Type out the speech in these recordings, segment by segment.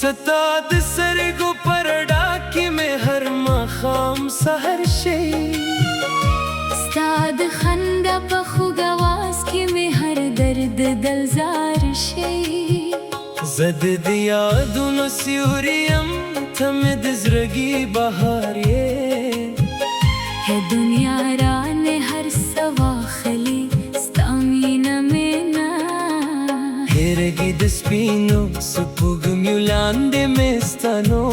ستاد سرگو پرډاکی مې هر ماښام سحر شي ستاد خندا په خوږ اواز کې مې هر درد دلزار شي زه د دې یادونو سیوری یم ته مې د زړګي بهار یې ہے دنیا رانه هر څه واخلي ستا مینه مې نه هېرېږي د سپینو سپوږمیو لاندې مې ستنو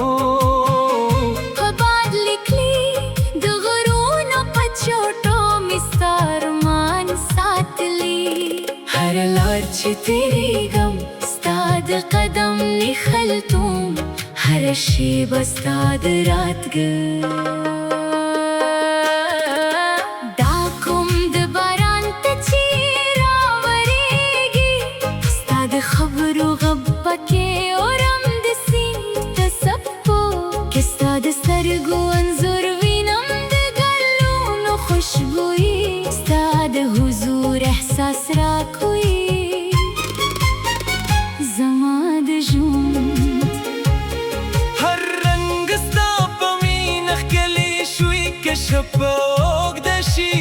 په باد لیکلي د غرونو په چوټو مې ستا ارمان ساتلي هر لار چې تېرېږم ستا د قدم نښلتوم هره شېبه ستا د راتګ خبرو غب پکې اورم د سیند د څپو کې ستا د سترګو انځور وینم د ګلونو خوشبويي ستا د حضور احساس راکوي زما د ژوند هر رنګ ستا په مینه ښکلی شوي که شپه اوږده شي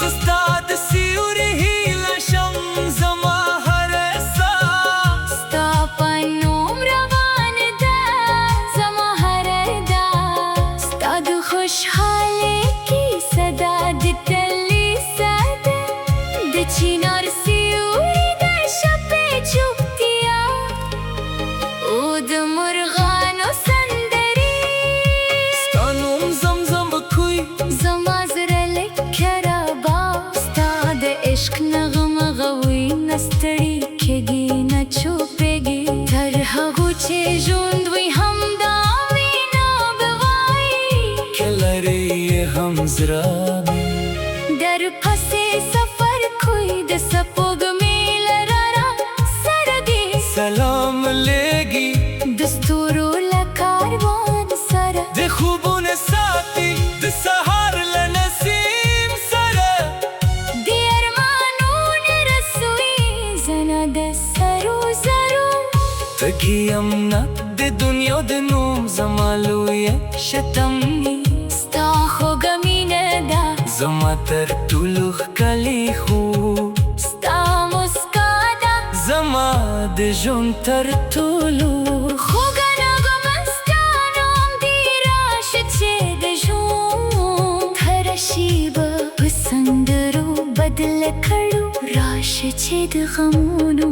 زستا د سیوري هیله شم زما هر احساس ستا په نوم روان ده زما هر ادا ستا د خوشحالۍ کیسه ده د تلي ساده د چینار سیوري د شپې چوپتیا او د مرغانو سندرې ستا نوم زمزم کوي زما عشق نغمه غوي نستړي کېږي نه چوپېږي تر هغو چې ژوند وي همدا مینه به وایي که لرې یې هم زړه در پسې سفر کوي د سپوږمۍ لره را سره دی سلام لېږي د ستورو له کاروان سره د خوبونه ساتي د سهار له نسیم سره تږي یم نه د دنیا د نوم زما لویه شتمني ستا خوږه مینه ده زما تر ټولو ښکلې خوب ستا مسکا ده زما د ژوند تر ټولو خوږه نغمه ستا نوم دی راشه چې د ژوند هره شېبه په سندرو بدله کړو راشه چې د غمونو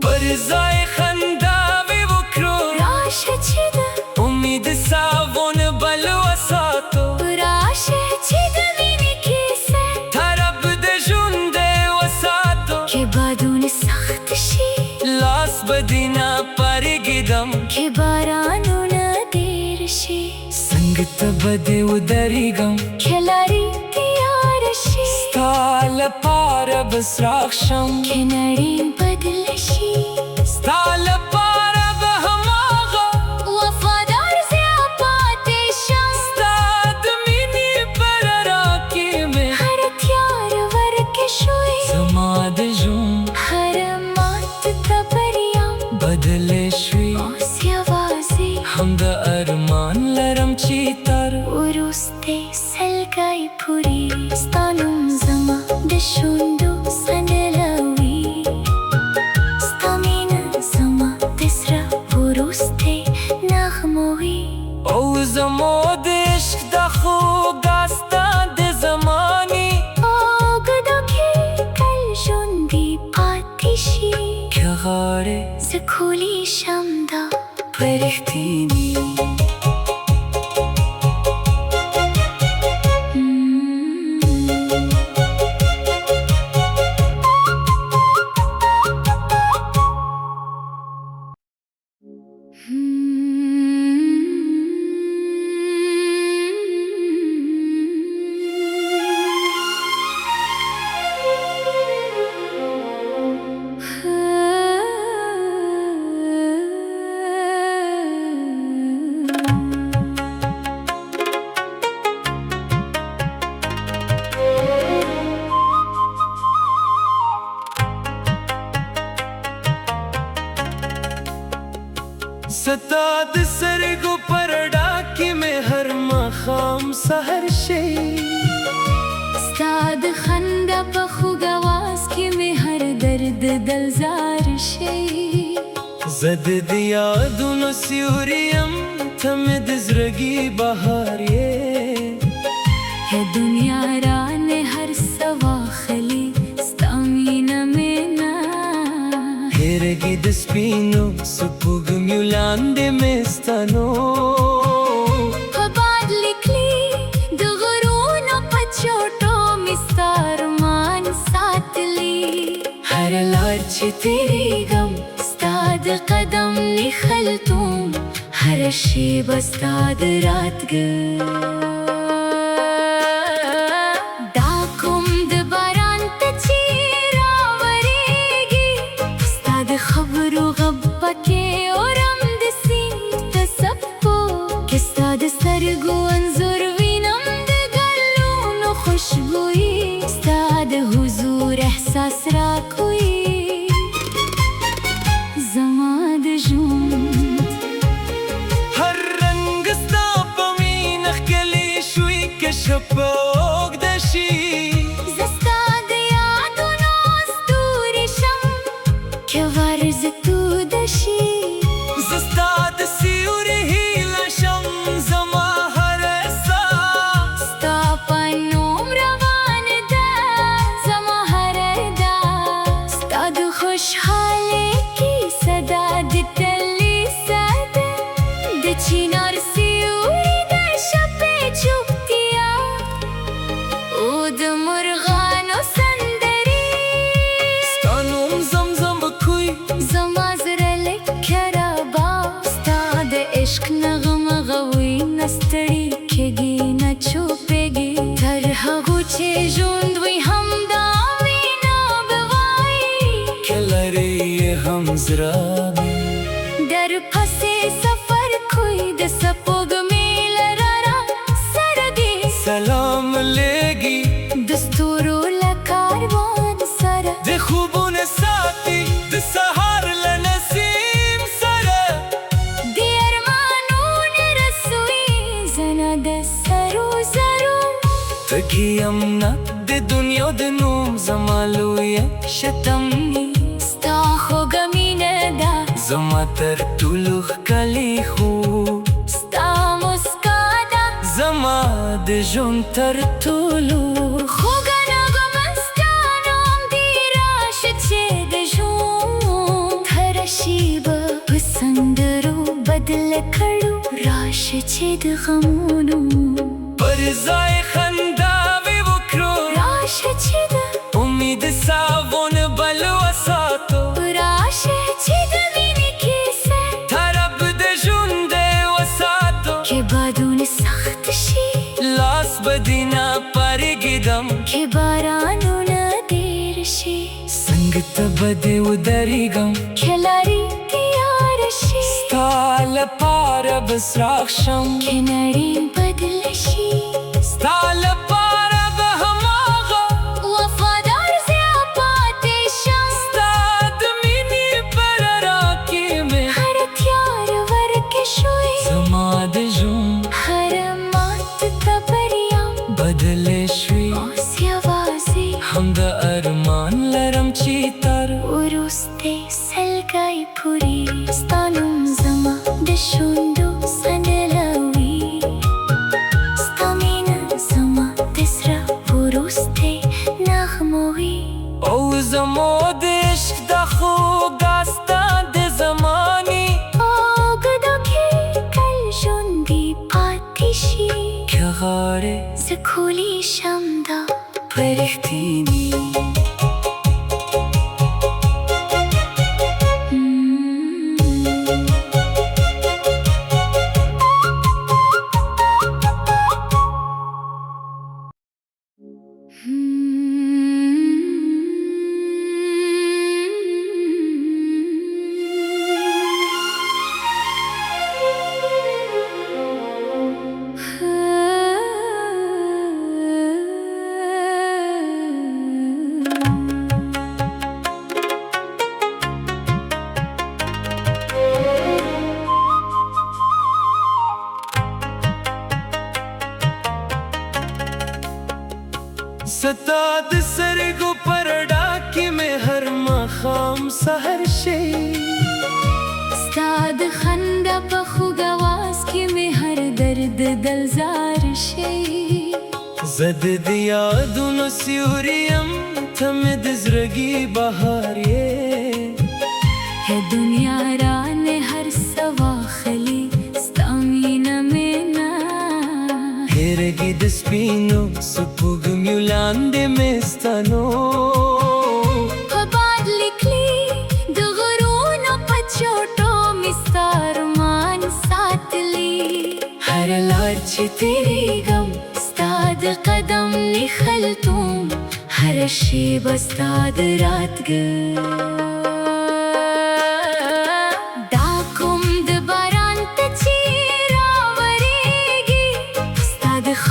پر ځای خنداوې وکړو راشه چې د امید ساون بل وساتو راشه چې د مینې کیسه طرف د ژوند وساتو که بادونه سخت شي لاس به دې نه پرېږدم که بارانونه ډېر شي څنګه ته به دې ودرېږم که لارې تیاره شي ستا لپاره به څراغ شم که نړۍ بدله شي ستا لپاره به هماغه وفادار زه پاتې شم ستا د مینې په رڼا کې مې هره تیاره ورکه شوې زما د ژوند هره ماته ته بریا بدلې شوې اوس یوازې هم د ارمان لرم چې تر وروستی سلګۍ پورې ستا نوم زما د شونډو سندلوي ستا مینه زما د زړه وروستی نغمه وي او زما د عشق د خوږه ستا د زمانې اوږده کې تل ژوندي پاتې شي که غواړې زه کولی شم دا په رښتیني ستاد خنده په خوږ اواز کې مې هر درد دلزار شي زد د یادونو سیوری یم ته مې د زړګي بهار یې ہے دنیا رانه هر سوا خلی ستا مینه مې نه هېرېږي د سپینو سپوږمیو لاندې مې ستا نوم په باد لیکلي د غرونو په چوټو مې ستا ارمان ساتلي هر لار چې تېرېږم ستا د قدم نښلتوم هره شېبه ستا د راتګ دا کوم د باران ته چې راورېږي ستا د خبرو غب پکې اورم د سیند د څپو کې ستا د سترګو انځور وینم د ګلونو خوشبويي ستا د حضور احساس راکوي زما د ژوند هر رنګ ستا په مینه ښکلی شوي که شپه اوږده شي زه ستا د یادونو ستوري شم که ورځ توده شي زه ستا د سیوري هیله شم زما هر احساس ستا په نوم روانه ده زما هر ادا ستا د خوشحالۍ کیسه ده د تلي ساده د چنار سیوري د شپې چوپتیا او د مرغانو سندرې ستا نوم زمزم بکوي زما زړه لکه رباب ستا د عشق نغمه غوي نه ستړي کېږي نه چوپېږي تر هغو چې ژوند وي همدا مینه به وایي که لرې یې هم زړه در پسې سفر کوي د سپوږمۍ لره را سره دي سلام لېږي د ستورو له کاروان سره د خوبونه ساتي د سهار له نسیم سره د ارمانونو رسوي زنه د سرو زرو تږي یم نه د دنیا د نوم زما لویه شتمني ستا خوږه مینه ده زما تر ټولو ښکلی خوب ستا مسکا ده زما د ژوند تر ټولو خوږه نغمه ستا نوم دی راشه چې د ژوند هره شېبه په سندرو بدله کړو راشه چې د غمونو پر ځای خنداوې وکړو راشه چې د امید ساون بل وساتو راشه چې د مینې کیسه طرف د ژوند وساتو کې بادونه سخت شي لاس بدینا پرېږدم کې بارانونه ډېر شي څنګه ته به دې ودرېږم کې لارې تیار شي ستا لپاره به څراغ شم کې نړۍ بدله شي ستا لپاره به هماغه وفادار زه پاتې شم ستا د مینې په رڼا کې مې هر تیاره ورکه شوی زما د ژوند هر ماته ته بریا بدلې شوي اوس یوازې هم د ارمان لرم چې تر وروستی سلګی پورې ستا نوم زما د شونډو سندلوي ستا مینه زما د زړه وروستی نغمه وي او زما د عشق د خوږ داستان د زمانې اوږده کې کل ژوندی پاتې شي که غواړې زه کولی شم دا په رښتیني ستاد سرگو پر ډاکی میں هر ماښام سحر شي ستاد خندا په خوږ اواز کې مې هر درد دلزار شي زد د یادونو سیوری یم ته مې د زړګي بهار یې ہے دنیا رانه هر سوا خلی ستا مینه مې نه هېرېږي د سپینو سپوږمیو لاندې مې ستا نوم په باد لیکلي د غرونو په چوټو مې ستا ارمان ساتلي هر لار چې تېرېږم ستا د قدم نښلتوم هره شېبه ستا د راتګ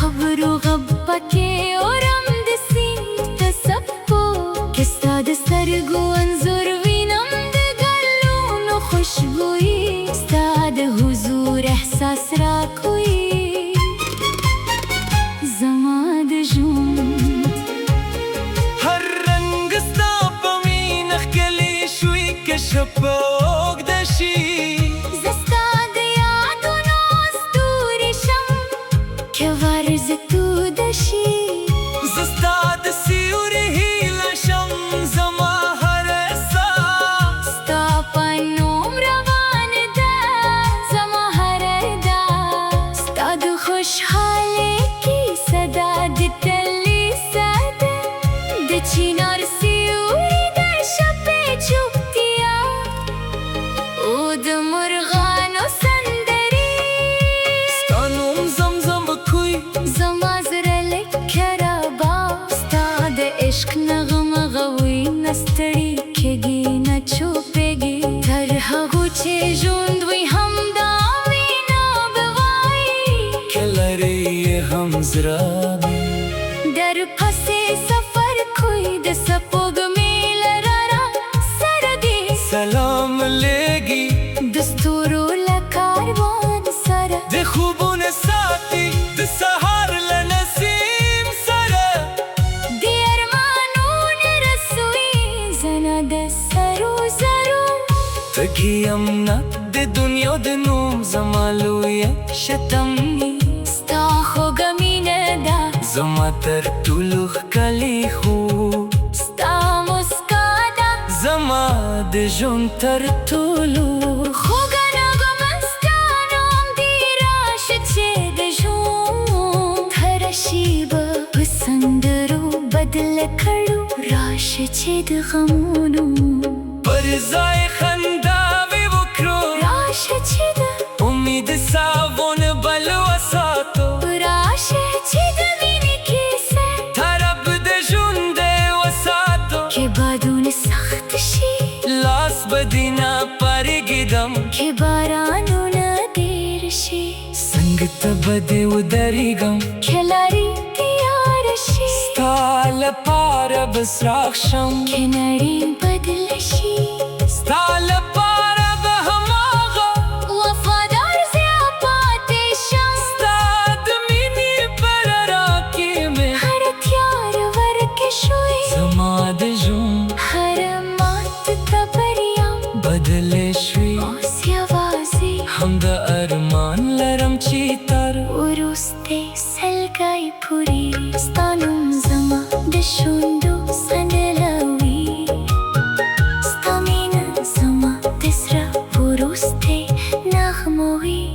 خبرو غب پکې اورم د سیند د څپو کې ستا د سترګو انځور وینم د ګلونو خوشبويي ستا د حضور احساس راکوي زما د ژوند هر رنګ ستا په مینه ښکلی شوي که شپه اوږده شي زستا د سیوري هیله شم زما هر احساس ستا په نوم روان ده زما هر ادا ستا د خوشحالۍ کیسه ده د تلي ساده د چینار سیوري د شپې چوپتیا او د مرغانو سندرې ستا نوم زمزم کوي زما عشق نغمه غوي نستړي کېږي نه چوپېږي تر هغو چې ژوند وي همدا مینه به وایي که لرې یې هم زړه در پسې سفر کوي د سپوږمۍ لره را سره دی سلام لېږي د ستورو له کاروان سره د خوبونه ساتي د سهار له نسیم سره تږي یم نه د دنیا د نوم زما لویه شتمني ستا خوږه مینه ده زما تر ټولو ښکلې خوب ستا مسکا ده زما د ژوند تر ټولو خوږه نغمه ستا نوم دی راشه چې د ژوند هره شېبه په سندرو بدله کړو راشه چې د غمونو پر ځای خنداوې وکړو راشه چې د امید ساون بل وساتو راشه چې د مینې کیسه طرف د ژوند وساتو کې بادونه سخت شي لاس به دې نه پرېږدم کې بارانونه ډېر شي څنګه ته به دې ودرېږم کې لارې تیاره شي ستا لپاره به څراغ شم کې نړۍ بدله شي ستا لپاره به هماغه وفادار زه پاتې شم ستا د مینې په رڼا کې مې هره تیاره ورکه شوې زما د ژوند هره مات ته بریا بدلې شوې اوس یوازې هم د ارمان لرم چې تر وروستۍ سلګۍ پورې ستا نوم زما د شونډو سندلوي ستا مینه زما د زړه وروستۍ نغمه وي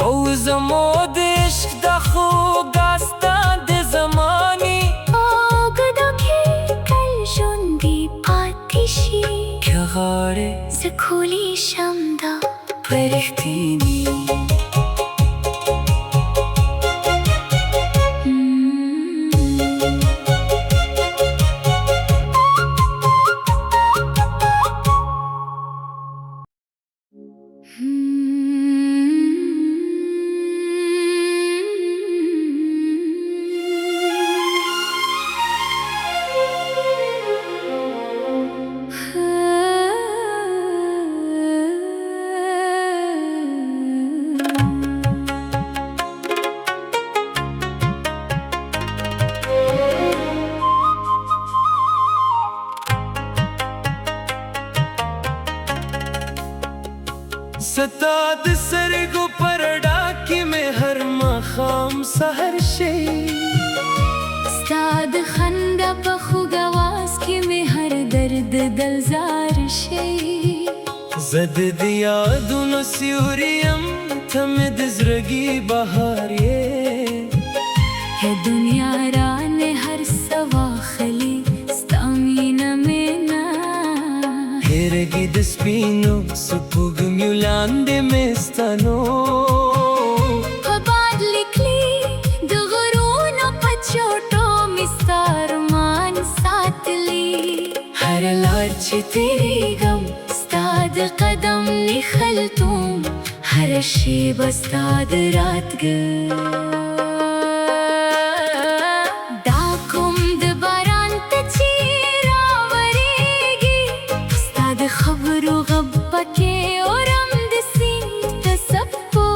او زما د عشق د خوږ داستان د زمانې اوږده کې تل ژوندي پاتې شي که غواړې زه کولی شم دا په رښتیني ستاد سرگو پرډاکی مې هر ماښام سحر شي ستاد خندا په خوږ اواز کې مې هر درد دلزار شي زد د یادونو سیوری یم ته مې د زړګي بهار یې ہے دنیا رانه هر سوا خلی ستا مینه مینا هرګي د سپینو سپوږمیو لاندې مې ستنو په باد لیکلي د غرونو په چوټو مې ستا ارمان ساتلي هر لار چې تېرېږم ستا د قدم نښلتوم هره شېبه ستا د راتګ خبرو غب پکې اورم د سیند د څپو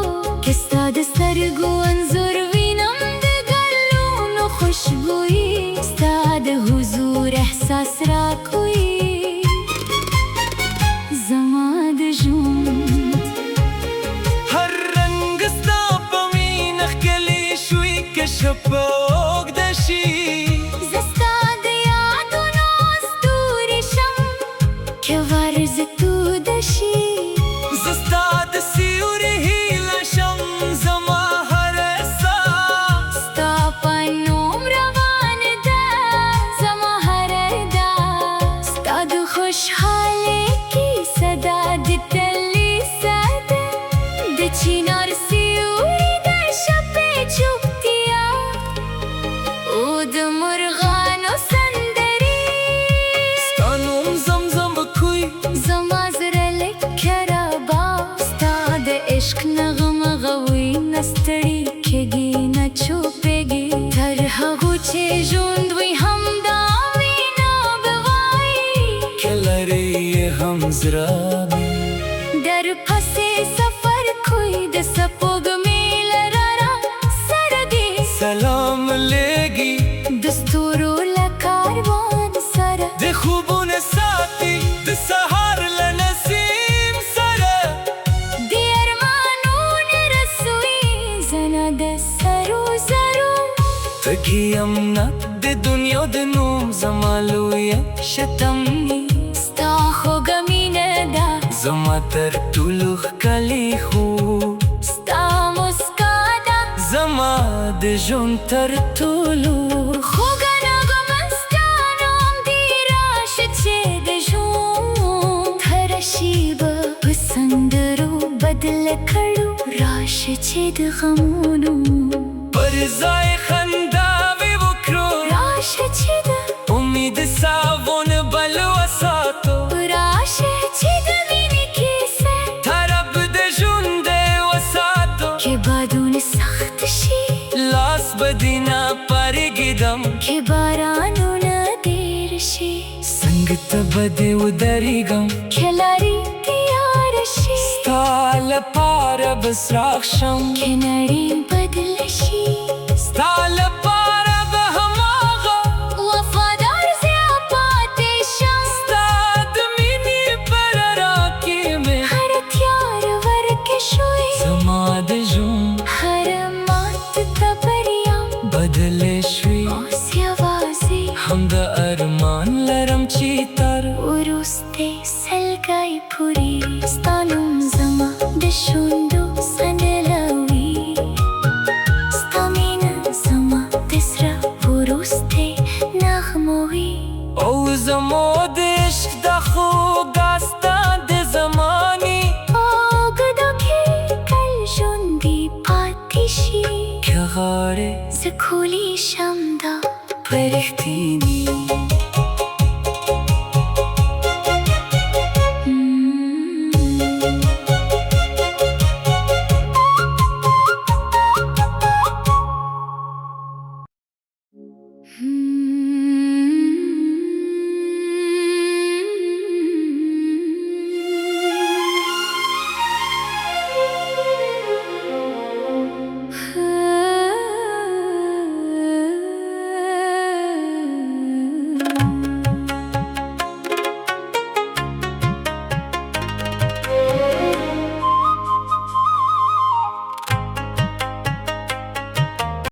کې ستا د سترګو انځور وینم د ګلونو خوشبويي ستا د حضور احساس راکوي زما د ژوند هر رنګ ستا په مینه ښکلی شوي که شپه اوږده شي زستا د سیوري هیله شم زما هر احساس ستا په نوم روان ده زما هر ادا ستا د خوشحالۍ کیسه ده د تلي ساده د چینار سیوري د شپې چوپتیا او د مرغانو سندرې ستا نوم زمزم کوي زما عشق نغمه غوي نستړي کېږي نه چوپېږي تر هغو چې ژوند وي همدا مینه به وایي که لرې یې هم زړه در پسې سفر کوي د سپوږمۍ لره را سره دی سلام لېږي د ستورو له کاروان سره د خوبونه ساتي د سهار له نسیم سره تږي یم نه د دنیا د نوم زما لویه شتمني ستا خوږه مینه ده زما تر ټولو ښکلې خوب ستا مسکا ده زما د ژوند تر ټولو خوږه نغمه ستا نوم دی راشه چې د ژوند هره شېبه په سندرو بدله کړو راشه چې د غمونو پر ځای خنداوې وکړو راشه چې د امید ساون بل وساتو راشه چې د مینې کیسه طرف د ژوند وساتو که بادونه سخت شي لاس به دې نه پرېږدم که بارانونه ډېر شي څنګه ته به دې ودرېږم که لارې تیاره شي ستا لپاره به څراغ شم که نړۍ بدله شي ستا لپاره به هماغه وفادار زه پاتې شم ستا د مینې په رڼا کې مې هره تیاره ورکه شوې زما د ژوند هره ماته ته بریا بدلې شوې اوس یوازې هم د ارمان لرم چې تر وروستۍ سلګۍ پورې ستا نوم زما د شونډو سندلوي ستا مینه زما د زړه وروستۍ نغمه وي او زما د عشق د خوږه ستا د زمانې اوږده کې تل ژوندي پاتې شي که غواړې زه کولی شم دا په رښتیني